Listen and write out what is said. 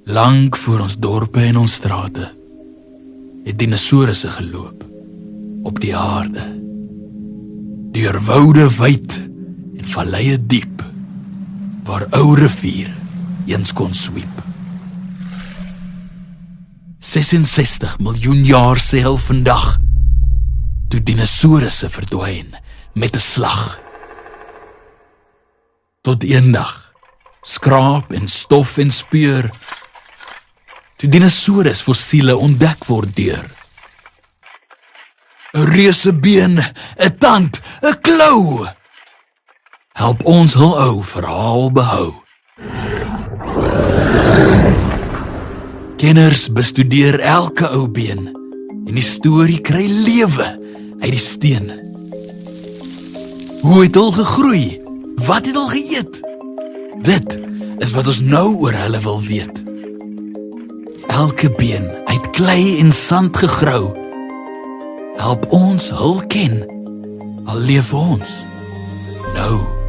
Lang voor ons dorpe en ons strate het dinosourusse geloop op die aarde. Deur woude wyd en valleie diep, waar ou rivier eens kon sweep. 66 miljoen jaar sel vandag, toe dinosourusse verdwyn met 'n slag. Tot eendag, skraap en stof en speur, toe dinosaurus fossiele ontdek word deur 'n reusebeen, 'n tand, 'n klou. Help ons hul ou verhaal behou. Kenners bestudeer elke ou been en die storie kry lewe uit die steen. Hoe het hulle gegroei? Wat het hulle geëet? Dit is wat ons nou oor hulle wil weet. Elke been uit klei en sand gegrou. Help ons hul ken, al leef ons nou.